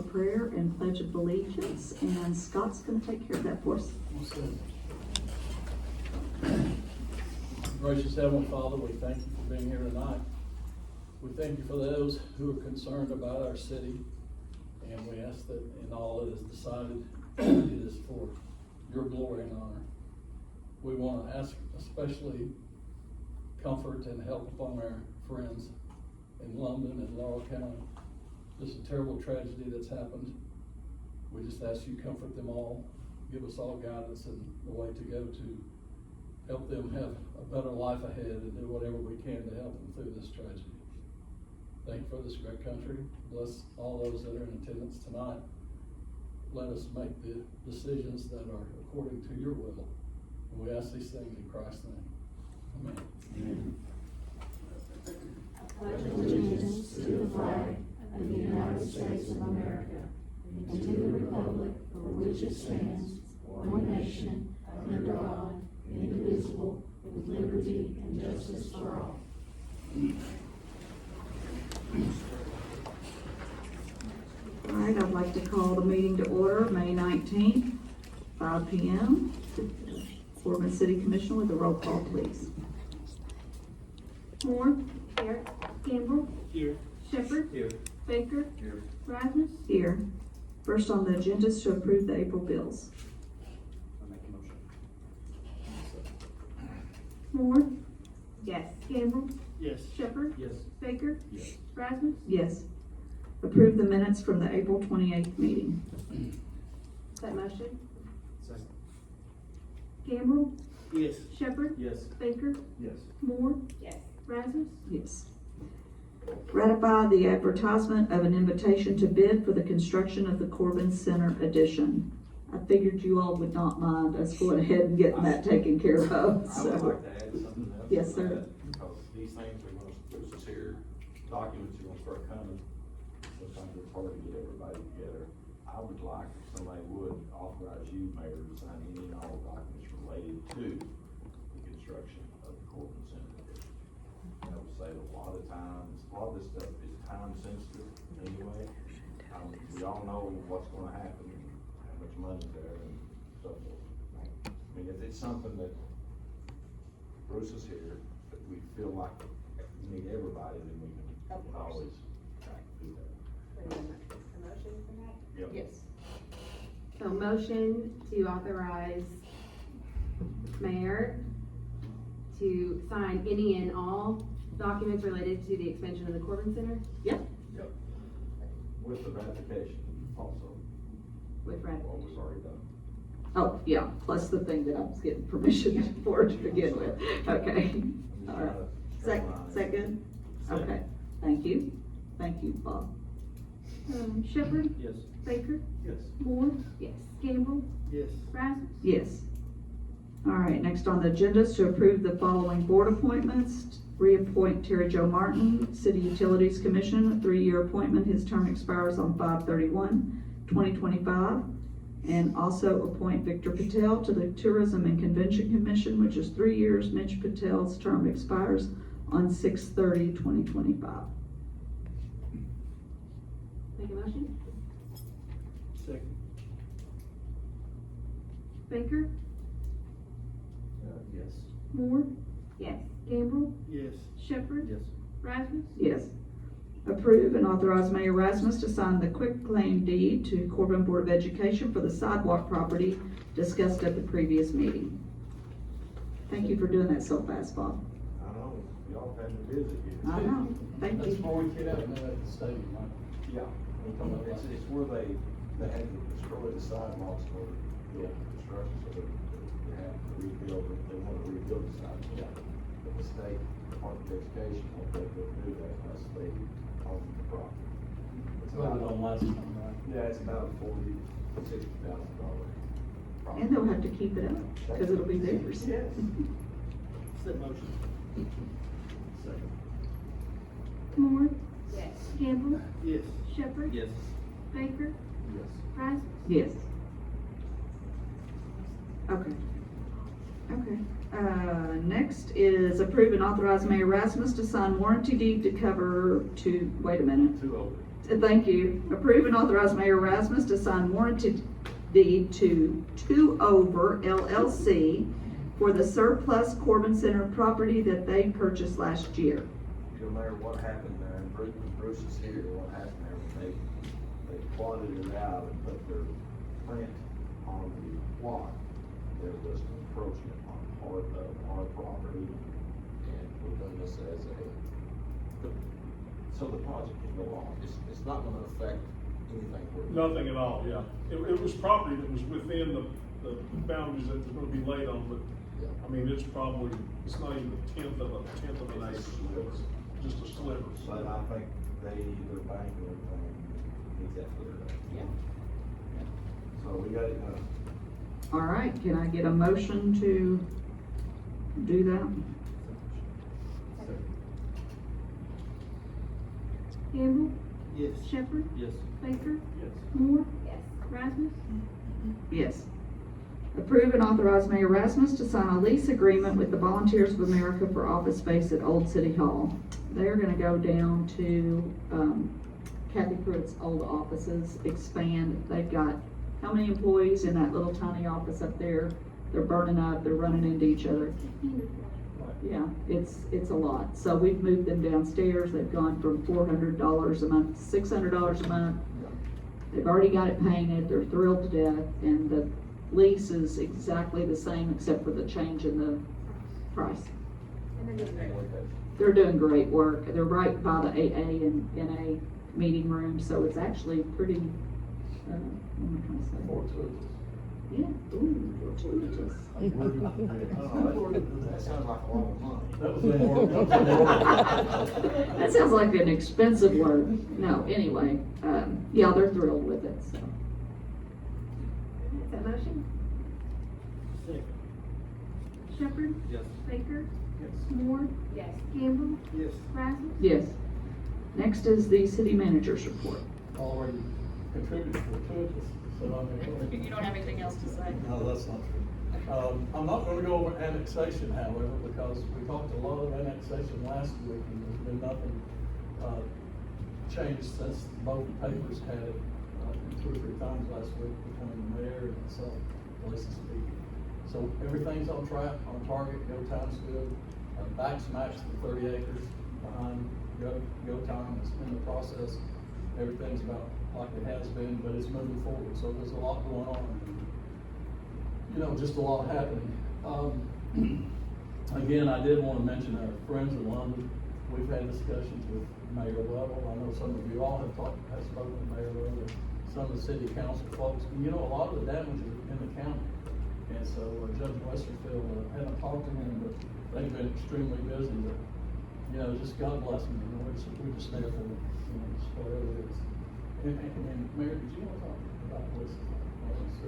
prayer and pledge of allegiance, and Scott's going to take care of that for us. Gracious Heavenly Father, we thank you for being here tonight. We thank you for those who are concerned about our city, and we ask that in all that is decided, it is for your glory and honor. We want to ask especially comfort and help upon our friends in London and Laurel County. This is a terrible tragedy that's happened. We just ask you comfort them all, give us all guidance and the way to go to help them have a better life ahead and do whatever we can to help them through this tragedy. Thank you for this great country. Bless all those that are in attendance tonight. Let us make the decisions that are according to your will. And we ask these things in Christ's name. Amen. Amen. I pledge allegiance to the flag of the United States of America and to the republic for which it stands, one nation, under God, indivisible, with liberty and justice for all. All right, I'd like to call the meeting to order, May 19th, 5 p.m. Corbin City Commission with a roll call, please. Moore. Here. Gamble. Here. Shepherd. Here. Baker. Here. Rasmus. Here. First on the agenda is to approve the April bills. I make a motion. Moore. Yes. Gamble. Yes. Shepherd. Yes. Baker. Yes. Rasmus. Yes. Approve the minutes from the April 28th meeting. Is that motion? Second. Gamble. Yes. Shepherd. Yes. Baker. Yes. Moore. Yes. Rasmus. Yes. Ratify the advertisement of an invitation to bid for the construction of the Corbin Center addition. I figured you all would not mind us going ahead and getting that taken care of, I would so. like to add something else. Yes, to sir. that, because these things are gonna, this is here, documents are gonna start coming. Sometimes it's hard to get everybody together. I would like, if somebody would authorize you, Mayor, to sign any and all documents related to the construction of the Corbin Center addition. That would save a lot of time. A lot of this stuff is time sensitive anyway. We all know what's gonna happen and how much money's there and so forth. I mean, if it's something that Bruce is here, but we feel like we need everybody, then we can always do that. Yep. Yes. So motion to authorize mayor to sign any and all documents related to the expansion of the Corbin Center Yep. With the ratification also, with what ratification. was already done. Oh, yeah, plus the thing that I was getting permission for to begin with. Okay. I'm just All right. trying to streamline it. Second? Second. Okay, thank you. Thank you, Bob. Shepherd. Yes. Baker. Yes. Moore. Yes. Gamble. Yes. Rasmus. Yes. All right, next on the agenda is to approve the following board appointments. Reappoint Terry Jo Martin, City Utilities Commission, a 3-year appointment. His term expires on 5/31/2025. And also appoint Victor Patel to the Tourism and Convention Commission, which is 3 years. Mitch Patel's term expires on 6/30/2025. Make a motion. Second. Baker. Yes. Moore. Yes. Gamble. Yes. Shepherd. Yes. Rasmus. Yes. Approve and authorize Mayor Rasmus to sign the quitclaim deed to Corbin Board of Education for the sidewalk property discussed at the previous meeting. Thank you for doing that so fast, Bob. I know, y'all had to visit here. I know, thank That's you. before we get out of the stadium, right? Yeah, it's where they had to destroy the sidewalks for the construction, so they have to rebuild, they want to rebuild the sidewalks. But the state Department of Education won't let them do that unless they own the property. It's Voted about, on last time, right? yeah, it's about $40,000-$60,000. And they'll have to keep it up, because it'll be theirs. Yes. Set motion. Second. Moore. Yes. Gamble. Yes. Shepherd. Yes. Baker. Yes. Rasmus. Yes. Okay. Okay. Next is approve and authorize Mayor Rasmus to sign warranty deed to cover wait a minute. Thank you. Approve and authorize Mayor Rasmus to sign warranty deed to Two Over LLC for the surplus Corbin Center property that they purchased last year. You know, Mayor, what happened there, and Bruce is here, what happened there, was they plotted it out and put their print on the plot. There was an encroachment on part of our property, and we're doing this as so the project can go on. It's not gonna affect anything. Nothing at all, yeah. It was property that was within the boundaries that was gonna be laid on, but, I mean, it's not even a tenth of an acre. It's just a sliver. But I think their bank and everything needs that cleared up. Yeah. So we got it done. All right, can I get a motion to do that? Campbell, Yes. Shepherd, Yes. Baker, Yes. Moore, Yes. Rasmus. Yes. Approve and authorize Mayor Rasmus to sign a lease agreement with the Volunteers of America for office space at Old City Hall. They're gonna go down to, Kathy Pruitt's old offices, expand. They've got, how many employees in that little tiny office up there? They're burning up, they're running into each other. Yeah, it's a lot. So we've moved them downstairs. They've gone from $400 a month to $600 a month. They've already got it painted. They're thrilled to death, and the lease is exactly the same except for the change in the price. And they're doing great work. They're doing great work. They're right by the AA and NA meeting room, so it's actually pretty, what am I trying to say? Fortuitous. Yeah, ooh, fortuitous. That sounds like a lot of money. That was more. That sounds like an expensive word. No, anyway, yeah, they're thrilled with it, so. Is that motion? Shepherd, Yes. Baker, Yes. Moore, Yes. Campbell, Yes. Rasmus. Yes. Next is the city manager's report. Already contributed to it, so I mean. You don't have anything else to say? No, that's not true. I'm not gonna go over annexation, however, because we talked a lot of annexation last week, and there's been nothing, changed since both papers had it, 2 or 3 times last week between the mayor and myself, Lisa speaking. So everything's on track, on target, go time's good, back smash the 30 acres behind go time, it's in the process. Everything's about like it has been, but it's moving forward, so there's a lot going on. You know, just a lot happening. Again, I did want to mention our friends in London. We've had discussions with Mayor Lovell. I know some of you all have spoken to Mayor Lovell, some of the city council folks. And you know, a lot of the damage is in the county. And so Judge Westerfield, haven't talked to him, but they've been extremely busy. But, you know, just God bless them. You know, we're just there for them, you know, just whatever it is. And Mayor, did you want to talk about this?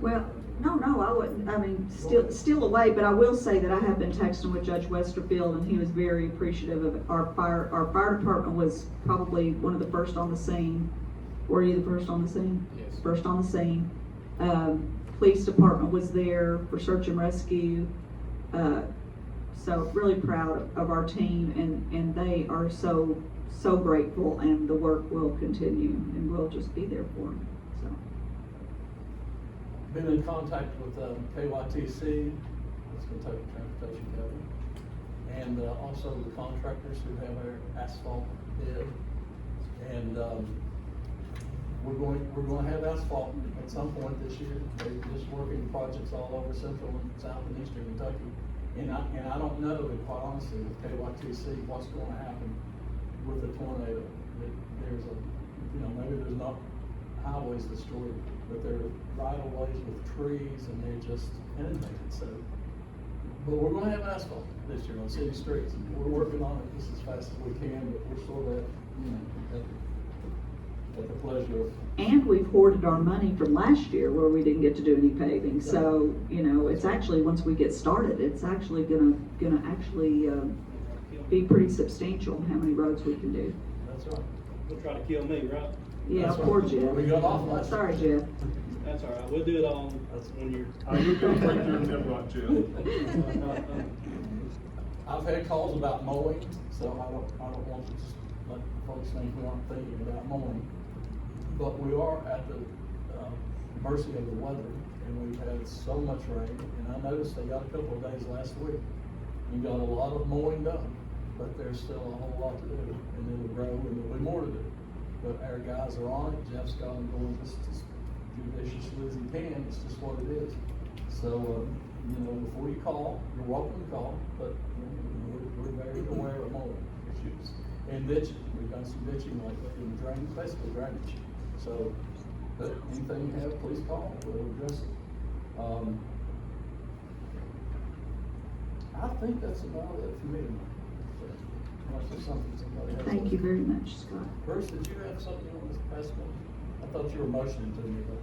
Well, no, I wouldn't, I mean, still away, but I will say that I have been texting with Judge Westerfield, and he was very appreciative of our fire department was probably one of the first on the scene. Were you the first on the scene? Yes. First on the scene. Police department was there for search and rescue. So really proud of our team, and they are so grateful, and the work will continue, and we'll just be there for them, so. Been in contact with KYTC, that's Kentucky Transportation Company, and also the contractors who have our asphalt bid. And we're going to have asphalt at some point this year. They're just working projects all over central and south and eastern Kentucky. And I don't know, quite honestly, with KYTC, what's going to happen with the tornado. There's maybe there's not highways destroyed, but there are right of ways with trees, and they're just inundated. So, but we're going to have asphalt this year on city streets, and we're working on it just as fast as we can. But we're sort of, at the pleasure of. And we've hoarded our money from last year where we didn't get to do any paving, so, it's actually, once we get started, it's actually gonna actually, be pretty substantial how many roads we can do. That's right. You'll try to kill me, right? Yeah, That's poor right. Jeff. We got off last. Sorry, Jeff. That's all right, we'll do it all when you're. You're gonna break your neck right, Jeff. I've had calls about mowing, so I don't want to just let folks think we aren't thinking about mowing. But we are at the, mercy of the weather, and we've had so much rain, and I noticed they got a couple of days last week. You got a lot of mowing done, but there's still a whole lot to do, and it'll grow, and there'll be more to do. But our guys are on it, Jeff's got them going just as judiciously as he can, it's just what it is. So, before you call, you're welcome to call, but we're very aware of mowing issues. And ditching, we've done some ditching lately, and drainage, basically drainage. So, but anything you have, please call, we'll address it. I think that's about it for me tonight. So, unless there's something somebody has. Thank you very much, Scott. Bruce, did you have something on this past one? I thought you were motioning to me, but.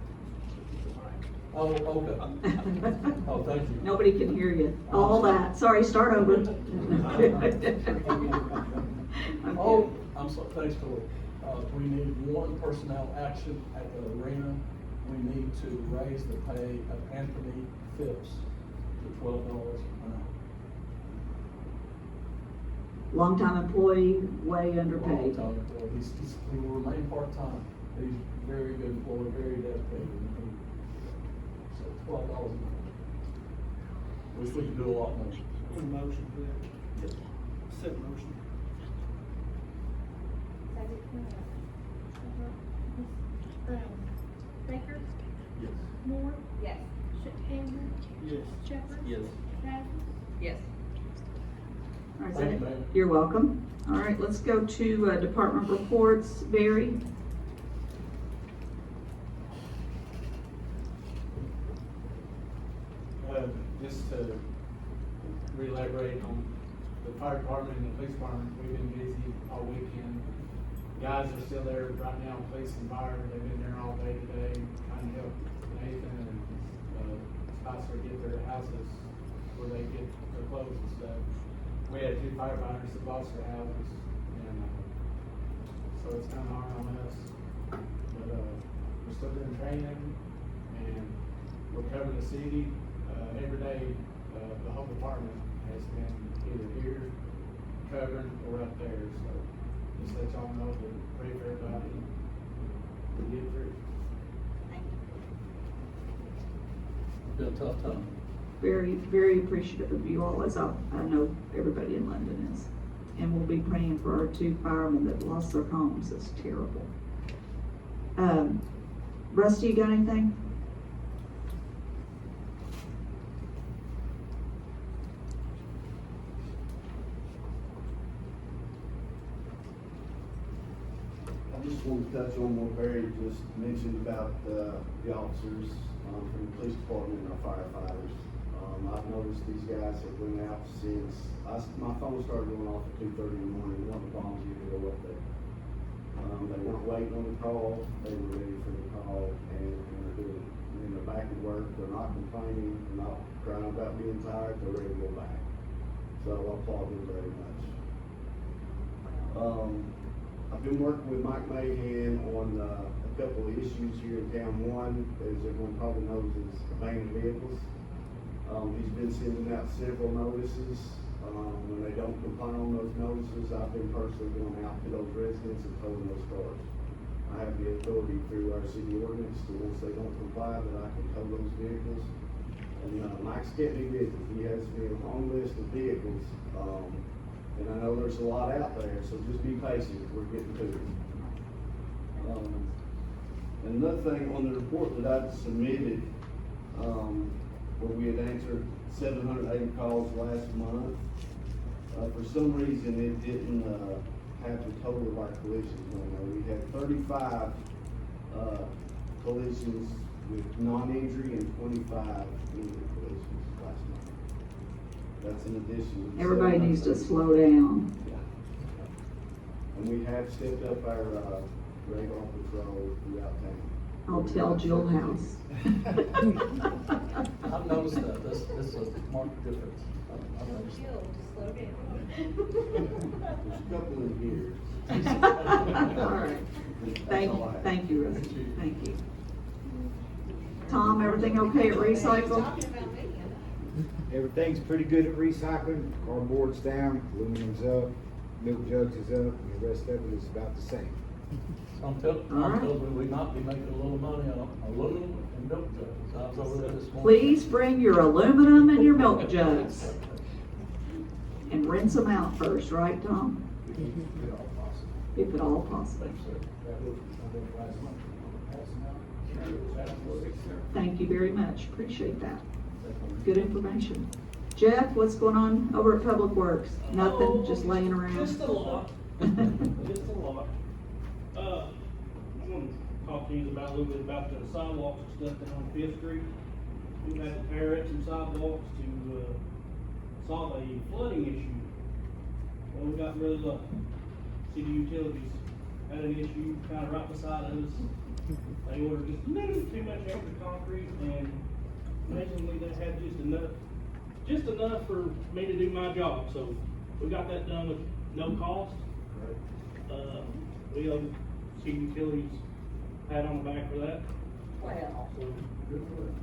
Oh, okay. Oh, thank you. Nobody can hear you. All that. Sorry, start over. Oh, I'm sorry, thanks, Tori. We need one personnel action at the arena. We need to raise the pay of Anthony Phipps to $12 an hour. Longtime employee, way underpaid. Long-time employee. He will remain part-time. He's a very good employee, very dedicated. So $12 an hour. Wish we could do a lot more. Motion for that. Yes. Second motion. Baker, Yes. Moore, Yes. Campbell, Yes. Shepherd. Yes. Rasmus. Yes. All right, Thank you, so- ma'am. You're welcome. All right, let's go to department reports. Barry? Just to re-elaborate on the fire department and the police department, we've been busy all weekend. Guys are still there right now, police and fire, they've been there all day today, trying to help Nathan and, Spicer get their houses where they get their clothes and stuff. We had 2 firefighters that lost their houses, and, so it's kinda hard on us. But, we're still doing training, and we're covering the city, every day. The whole department has been either here, covering, or up there, so just let y'all know to pray for everybody to get through. It's been a tough time. Very, very appreciative of you all, as I know everybody in London is. And we'll be praying for our 2 firemen that lost their homes. It's terrible. Rusty, you got anything? I just want to touch on what Barry just mentioned about the officers from the police department and our firefighters. I've noticed these guys have been out since, my phone started going off at 2:30 in the morning, one of the volunteers to go up there. They weren't waiting on the call, they were ready for the call, and they're doing it. And they're back at work, they're not complaining, they're not crying about being tired, they're ready to go back. So I applaud them very much. I've been working with Mike Mahan on a couple of issues here in town. One, as everyone probably knows, is abandoned vehicles. He's been sending out several notices. When they don't comply on those notices, I've been personally going out to those residents and towing those cars. I have the authority through our city ordinance to, once they don't comply, that I can tow those vehicles. And Mike's kept me busy. He has me a long list of vehicles. And I know there's a lot out there, so just be patient, we're getting to it. Another thing on the report that I submitted, where we had answered 780 calls last month, for some reason it didn't have the total of our collisions on there. We had 35 collisions with non-injury and 25 injury collisions last month. That's in addition to. Everybody needs to slow down. Yeah. And we have stepped up our radar patrol throughout town. I'll tell Jill House. I've noticed that, this is a marked difference. I've noticed that. There's a couple in here. All right. Thank you, Rusty. Thank you. Tom, everything okay at Recycle? Everything's pretty good at recycling. Cardboard's down, aluminum's up, milk jugs is up, and the rest of it is about the same. I'm All right. told we might be making a little money on aluminum and milk jugs. I was over there this morning. Please bring your aluminum and your milk jugs and rinse them out first, right, Tom? If at all possible. Thank you very much, appreciate that. Good information. Jeff, what's going on over at Public Works? Nothing, just laying around? Just a lot. Just a lot. I want to talk to you about a little bit about the sidewalks and stuff down on Fifth Street. We've had to tear up some sidewalks to, solve a flooding issue. Well, we got really lucky. City Utilities had an issue kind of right beside us. They ordered just a little bit too much extra concrete, and amazingly, they had just enough for me to do my job, so we got that done with no cost. We owe City Utilities a pat on the back for that. Wow. So,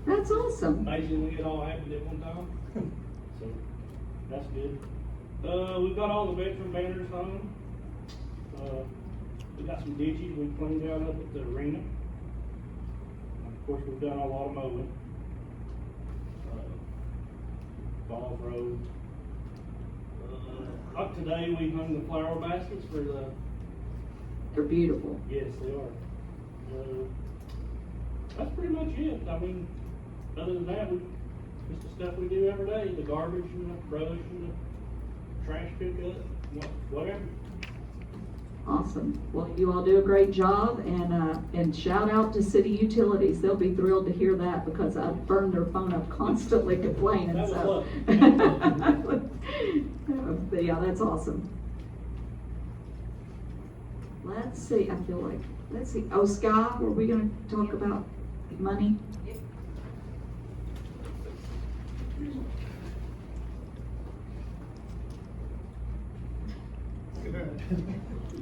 That's awesome. amazingly, it all happened at one time, so that's good. We've got all the veteran banners hung. We got some ditches we cleaned down up at the arena. And of course, we've done a lot of mowing. Falls Road. Like today, we hung the flower baskets for the, They're beautiful. yes, they are. That's pretty much it. I mean, other than that, just the stuff we do every day, the garbage and the brush and the trash pickup, whatever. Awesome. Well, you all do a great job, and shout out to City Utilities. They'll be thrilled to hear that because I burned their phone up constantly complaining, That was so. But yeah, that's awesome. Let's see, oh, Scott, were we gonna talk about money?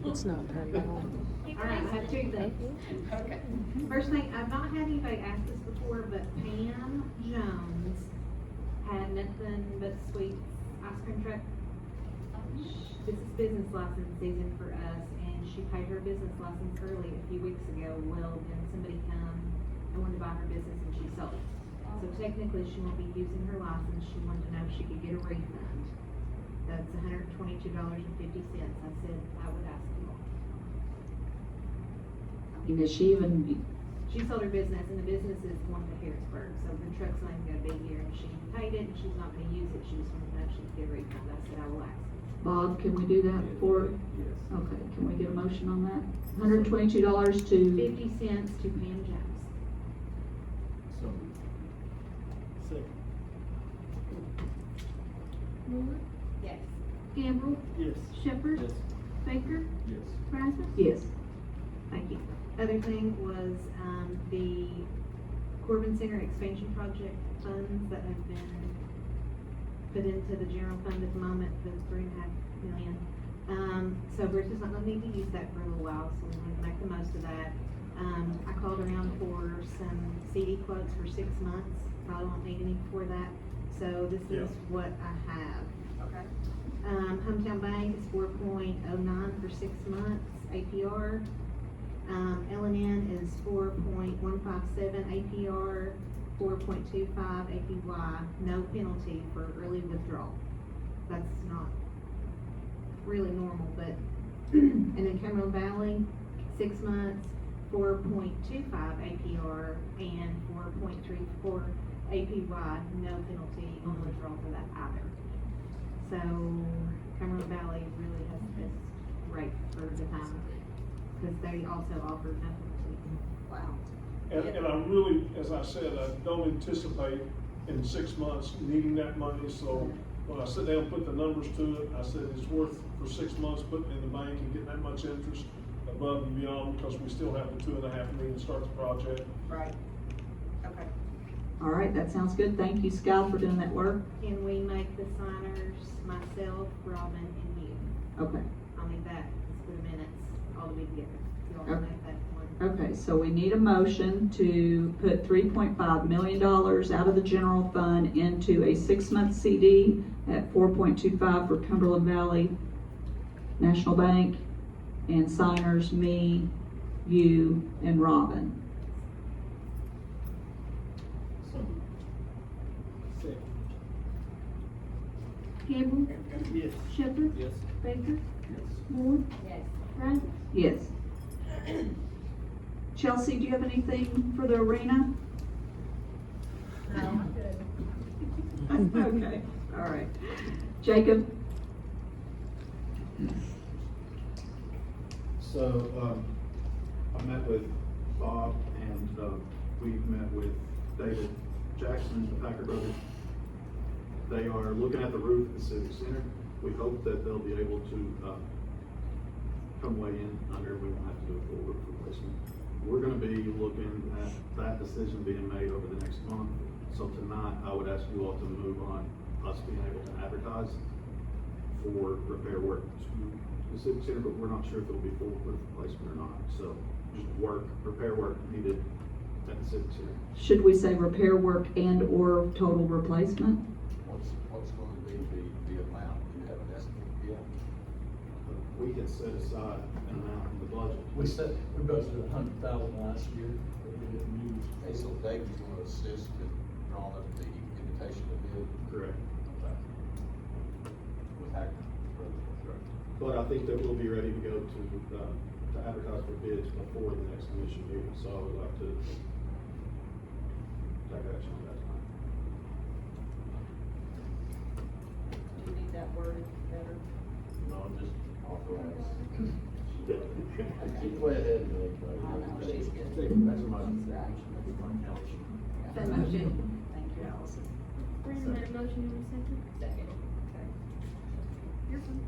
It's not very long. All right, I have two things. Okay. First thing, I've not had anybody ask this before, but Pam Jones had nothing but sweets ice cream truck. This is business license season for us, and she paid her business license early a few weeks ago. Well, then somebody come and wanted to buy her business, and she sold it. So technically, she won't be using her license. She wanted to know if she could get a refund. That's $122.50. I said I would ask you all. Does she even, She sold her business, and the business is going to Harrisburg, so the truck's not even gonna be here, and she paid it, and she's not gonna use it, she just wanted to know if she could get a refund. I said I will ask. Bob, can we do that for? Yes. Okay, can we get a motion on that? $122 to, 50 cents to Pam Jones. So, Second. Moore, Yes. Gamble, Yes. Shepherd, Yes. Baker, yes. Rasmus. yes. Thank you. Other thing was, the Corbin Center expansion project funds that have been put into the general fund at the moment, the $3.5 million. So Bruce is not gonna need to use that for a little while, so we want to make the most of that. I called around for some CD quotes for 6 months, probably won't need any before that, so this is what I have. Okay. Hometown Bank is 4.09 for 6 months, APR. LNN is 4.157 APR, 4.25 APY, no penalty for early withdrawal. That's not really normal, but, and then Cumberland Valley, 6 months, 4.25 APR and 4.34 APY, no penalty on withdrawal for that either. So Cumberland Valley really has the best rate for the time, because they also offer no penalty. Wow. And I really, as I said, I don't anticipate in 6 months needing that money, so when I sit down and put the numbers to it, I said it's worth for 6 months putting in the bank and getting that much interest above and beyond, because we still have the $2.5 million to start the project. Right. Okay. All right, that sounds good. Thank you, Scott, for doing that work. Can we make the signers myself, Robin, and you? Okay. I'll need that for the minutes, all to be together. You all Okay. make that one. Okay, so we need a motion to put $3.5 million out of the general fund into a 6-month CD at 4.25 for Cumberland Valley National Bank, and signers, me you, and Robin. Campbell. Yes. Shepherd. Yes. Baker. Yes. Moore. Yes. Rice. Yes. Chelsea, do you have anything for the arena? No, I'm good. Okay, all right. Jacob? So, I met with Bob and, we met with David Jackson, the Packer brothers. They are looking at the roof at the Civic Center. We hope that they'll be able to, come weigh in under, we won't have to do a full roof replacement. We're gonna be looking at that decision being made over the next month. So tonight, I would ask you all to move on us being able to advertise for repair work to the Civic Center, but we're not sure if it'll be full roof replacement or not. So just repair work needed at the Civic Center. Should we say repair work and/or total replacement? What's going to be the amount? Do you have an estimate yet? We had set aside an amount in the budget. We budgeted $100,000 last year, but we didn't use. Okay, so David's going to assist in drawing up the invitation to bid. Correct. With Hackman. But I think that we'll be ready to go to advertise for bids before the next commission meeting, so I would like to take action on that time. Do you need that worded better? No, I'm just authorized. She's way ahead of me. I know, she's good. That's my. That motion. Thank you, Allison. Brandon made a motion in a second. Second. Your turn.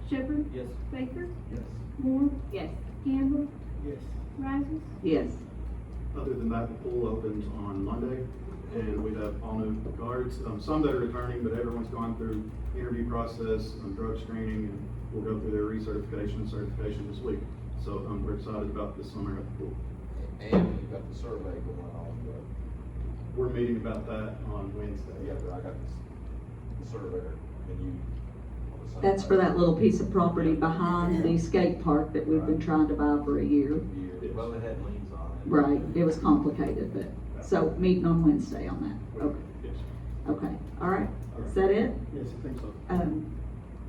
Shepherd. Yes. Baker. Yes. Moore. Yes. Campbell. Yes. Rice. Yes. Other than that, the pool opens on Monday, and we have all new guards, some that are returning, but everyone's gone through interview process, drug screening, and we'll go through their recertification and certification this week. So, we're excited about this summer at the pool. And you've got the survey going on, We're meeting about that on Wednesday. yeah, but I got the surveyor and you. on the same That's for page. that little piece of property behind the skate park that we've been trying to buy for a year. Yeah, well, it had liens on it. Right, it was complicated, but, so meeting on Wednesday on that. Okay, Yes. okay, all right. Is that it? Yes, I think so.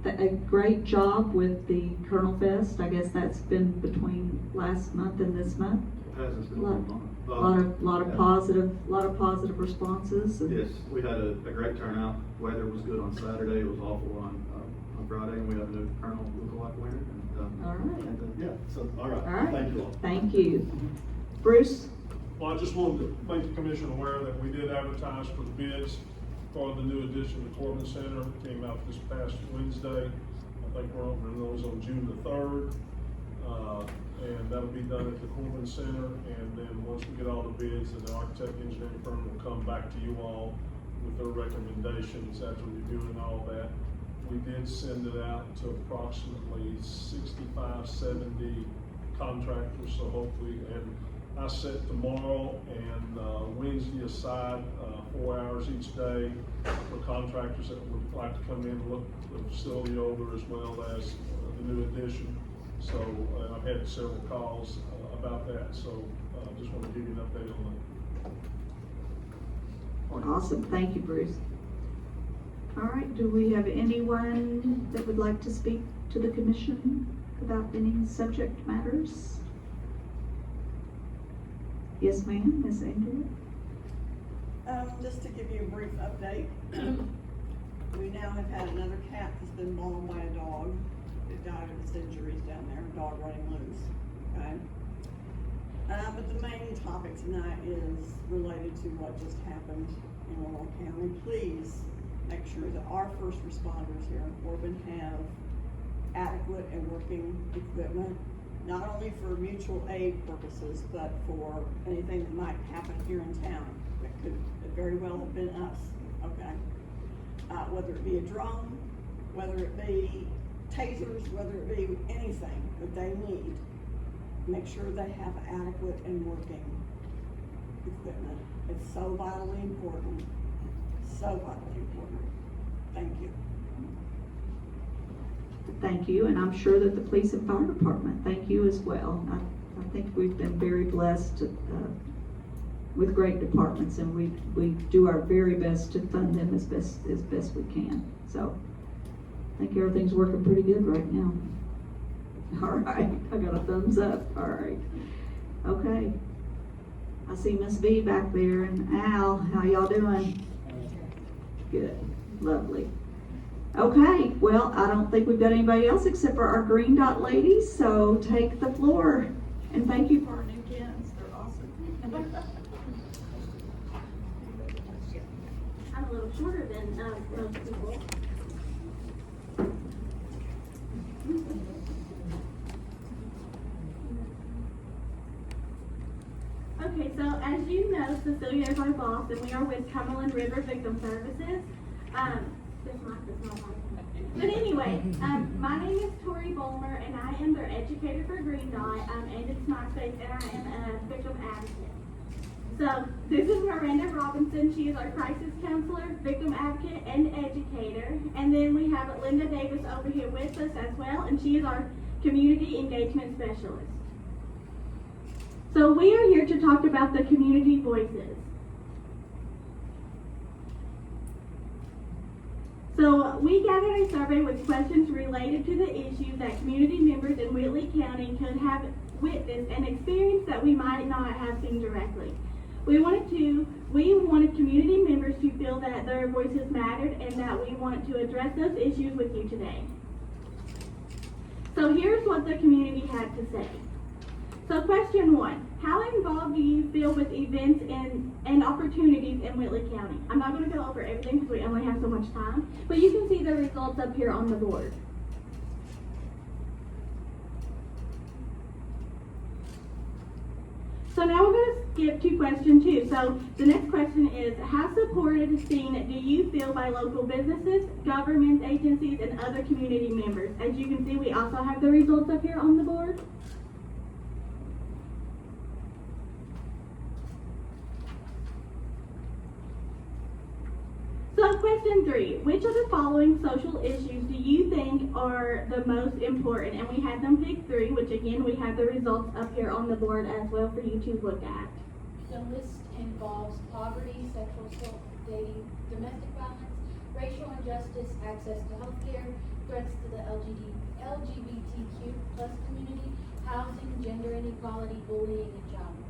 A great job with the Colonel Fest. I guess that's been between last month and this month. It has, it's been a Lot- long month. Lot of positive responses. and- Yes, we had a great turnout. Weather was good on Saturday, it was awful on Friday, and we have a new Colonel lookalike winner. And, All right. yeah, so, all right. All right. Thank you all. Thank you. Bruce? Well, I just wanted to make the commission aware that we did advertise for the bids for the new addition to Corbin Center. Came out this past Wednesday. I think we're opening those on June the 3rd. And that'll be done at the Corbin Center. And then once we get all the bids, then the architect engineering firm will come back to you all with their recommendations after reviewing all that. We did send it out to approximately 65, 70 contractors, so hopefully, and I set tomorrow and Wednesday aside, 4 hours each day for contractors that would like to come in and look the facility over as well as the new addition. So I've had several calls about that, so just want to give you an update on that. Awesome, thank you, Bruce. All right, do we have anyone that would like to speak to the commission about any subject matters? Yes, ma'am, Ms. Andrew? Just to give you a brief update, we now have had another cat that's been mauled by a dog. It died of its injuries down there, a dog running loose, okay? But the main topic tonight is related to what just happened in Laurel County. Please make sure that our first responders here in Corbin have adequate and working equipment, not only for mutual aid purposes, but for anything that might happen here in town. That could very well have been us, okay? Whether it be a drone, whether it be tasers, whether it be anything that they need, make sure they have adequate and working equipment. It's so vitally important, so vitally important. Thank you. Thank you, and I'm sure that the police and fire department, thank you as well. I think we've been very blessed with great departments, and we do our very best to fund them as best we can. So I think everything's working pretty good right now. All right, I got a thumbs up. All right. Okay. I see Miss B back there, and Al, how y'all doing? Good, lovely. Okay, well, I don't think we've got anybody else except for our Green Dot ladies, so take the floor. And thank you for our new kids, they're awesome. I'm a little shorter than most people. Okay, so as you know, Cecilia is our boss, and we are with Cumberland River Victim Services. This mic does not like. But anyway, my name is Tori Bolmer, and I am their educator for Green Dot, and it's MySpace, and I am a victim advocate. So this is Miranda Robinson. She is our crisis counselor, victim advocate, and educator. And then we have Linda Davis over here with us as well, and she is our community engagement specialist. So we are here to talk about the community voices. So we gathered a survey with questions related to the issues that community members in Whitley County could have witnessed and experienced that we might not have seen directly. We wanted community members to feel that their voices mattered and that we wanted to address those issues with you today. So here's what the community had to say. So question 1, how involved do you feel with events and opportunities in Whitley County? I'm not going to go over everything because we only have so much time, but you can see the results up here on the board. So now we're going to skip to question 2. So the next question is, how supported and seen do you feel by local businesses, government agencies, and other community members? As you can see, we also have the results up here on the board. So question 3, which of the following social issues do you think are the most important? And we had them pick 3, which again, we have the results up here on the board as well for you to look at. The list involves poverty, sexual assault, dating, domestic violence, racial injustice, access to healthcare, threats to the LGBTQ plus community, housing, gender inequality, bullying, and child abuse.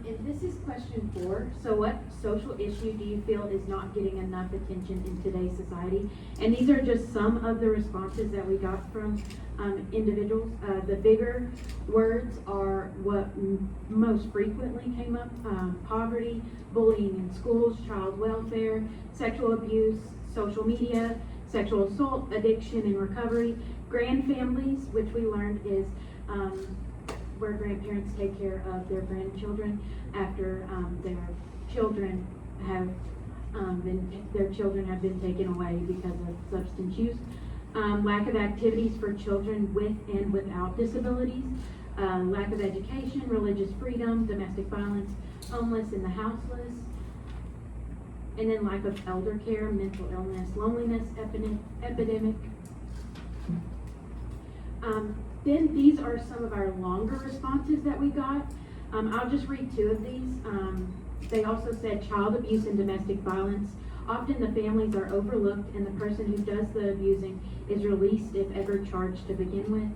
And this is question 4. So what social issue do you feel is not getting enough attention in today's society? And these are just some of the responses that we got from individuals. The bigger words are what most frequently came up: poverty, bullying in schools, child welfare, sexual abuse, social media, sexual assault, addiction and recovery, grandfamilies, which we learned is where grandparents take care of their grandchildren after their children have been taken away because of substance use. Lack of activities for children with and without disabilities, lack of education, religious freedom, domestic violence, homeless and the houseless, and then lack of elder care, mental illness, loneliness, epidemic. Then these are some of our longer responses that we got. I'll just read 2 of these. They also said child abuse and domestic violence. Often the families are overlooked and the person who does the abusing is released if ever charged to begin with.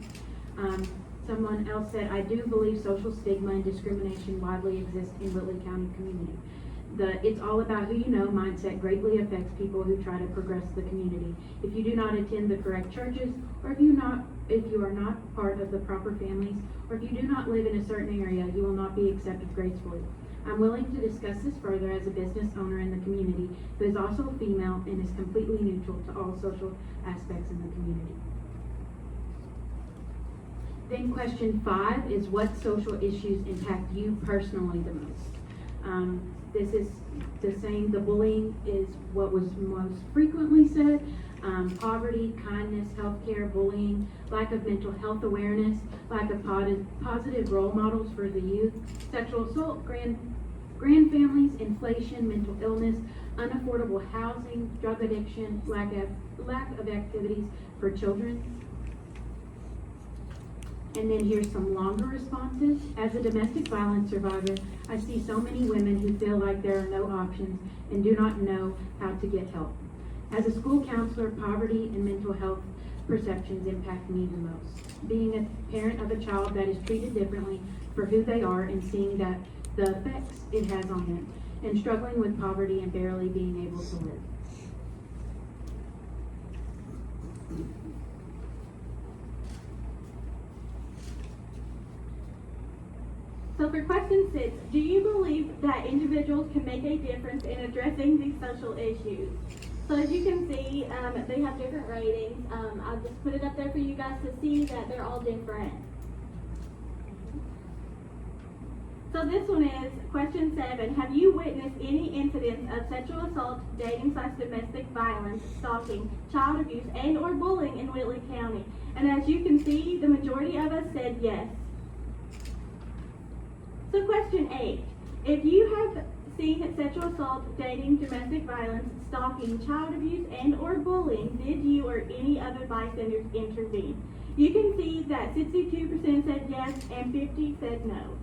Someone else said, I do believe social stigma and discrimination widely exist in Whitley County community. The "it's all about who you know" mindset greatly affects people who try to progress the community. If you do not attend the correct churches, or if you are not part of the proper families, or if you do not live in a certain area, you will not be accepted gracefully. I'm willing to discuss this further as a business owner in the community who is also female and is completely neutral to all social aspects in the community. Then question 5 is, what social issues impact you personally the most? This is the same. The bullying is what was most frequently said. Poverty, kindness, healthcare, bullying, lack of mental health awareness, lack of positive role models for the youth, sexual assault, grandfamilies, inflation, mental illness, unaffordable housing, drug addiction, lack of activities for children. And then here's some longer responses. As a domestic violence survivor, I see so many women who feel like there are no options and do not know how to get help. As a school counselor, poverty and mental health perceptions impact me the most. Being a parent of a child that is treated differently for who they are and seeing that the effects it has on them, and struggling with poverty and barely being able to live. So for question 6, do you believe that individuals can make a difference in addressing these social issues? So as you can see, they have different ratings. I'll just put it up there for you guys to see that they're all different. So this one is question 7. Have you witnessed any incidents of sexual assault, dating/domestic violence, stalking, child abuse, and or bullying in Whitley County? And as you can see, the majority of us said yes. So question 8. If you have seen sexual assault, dating, domestic violence, stalking, child abuse, and or bullying, did you or any other bystanders intervene? You can see that 62% said yes and 50% said no.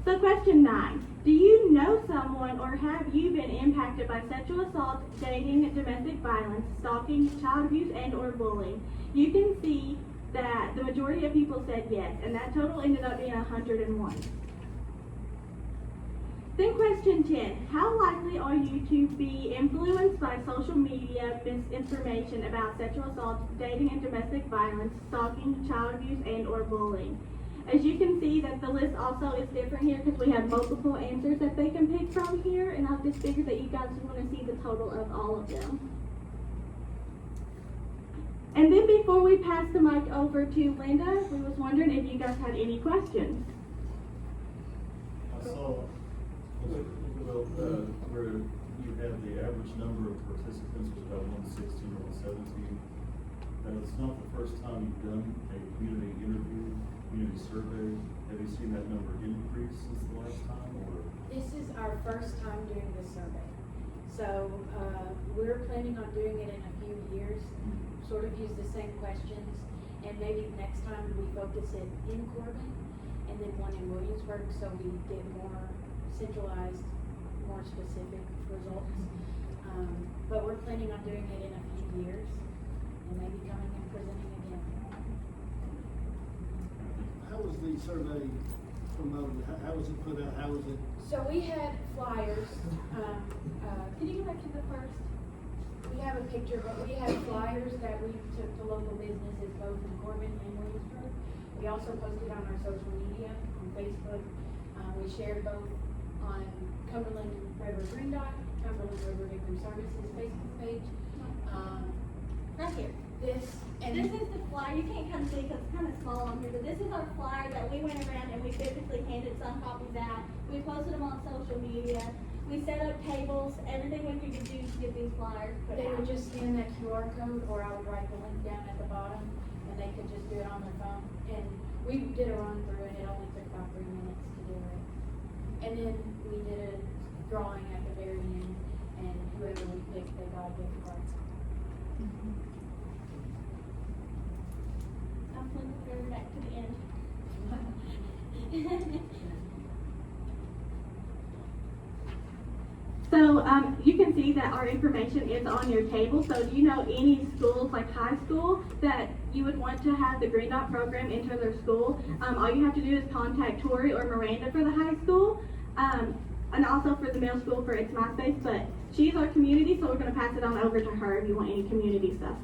So question 9. Do you know someone or have you been impacted by sexual assault, dating, domestic violence, stalking, child abuse, and or bullying? You can see that the majority of people said yes, and that total ended up being 101. Then question 10, how likely are you to be influenced by social media misinformation about sexual assault, dating and domestic violence, stalking, child abuse, and or bullying? As you can see that the list also is different here because we have multiple answers that they can pick from here, and I've just figured that you guys want to see the total of all of them. And then before we pass the mic over to Linda, we was wondering if you guys had any questions. I saw, where you had the average number of participants was about 116 or 117. And it's not the first time you've done a community interview, community survey. Have you seen that number increase since the last time, or? This is our first time doing this survey. So, we're planning on doing it in a few years, sort of use the same questions, and maybe next time we focus it in Corbin, and then one in Williamsburg, so we get more centralized, more specific results. But we're planning on doing it in a few years, and maybe coming and presenting again. How was the survey promoted? How was it put out? How was it? So we had flyers, can you go back to the first? We have a picture, but we had flyers that we took to local businesses both in Corbin and Williamsburg. We also posted on our social media, on Facebook. We shared both on Cumberland River Green Dot, Cumberland River Victim Services Facebook page. Right here. This This is the flyer. You can't come see because it's kind of small on here, but this is our flyer that we went around and we physically handed some copies out. We posted them on social media. We set up tables, everything we could do to get these flyers put They out. would just scan that QR code, or I would write the link down at the bottom, and they could just do it on their phone. And we did a run through, and it only took about 3 minutes to do it. And then we did a drawing at the very end, and whoever we picked, they got a gift card. I'm going to go back to the end. So, you can see that our information is on your table. So do you know any schools, like high school, that you would want to have the Green Dot program enter their school? All you have to do is contact Tori or Miranda for the high school, and also for the middle school for its MySpace, but she's our community, so we're gonna pass it on over to her if you want any community stuff.